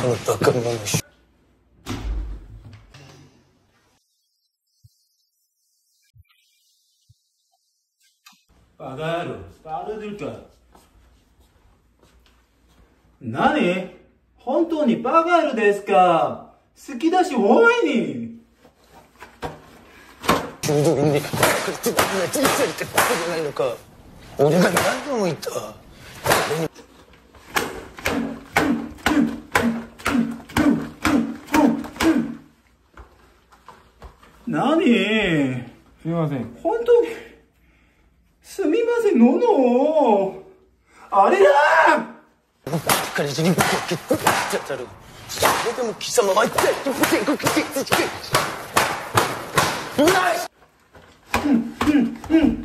このバカ者。バカ野郎、バレてるか。何？本当にバカ野郎ですか？好きだし多いに。平等にこれって何が人生ってことじゃないのか。俺が何度も言った。何？すみません。本当にすみません、ののあれだ。彼氏にぶっけてただろう。それでも貴様は一体どこで動きている？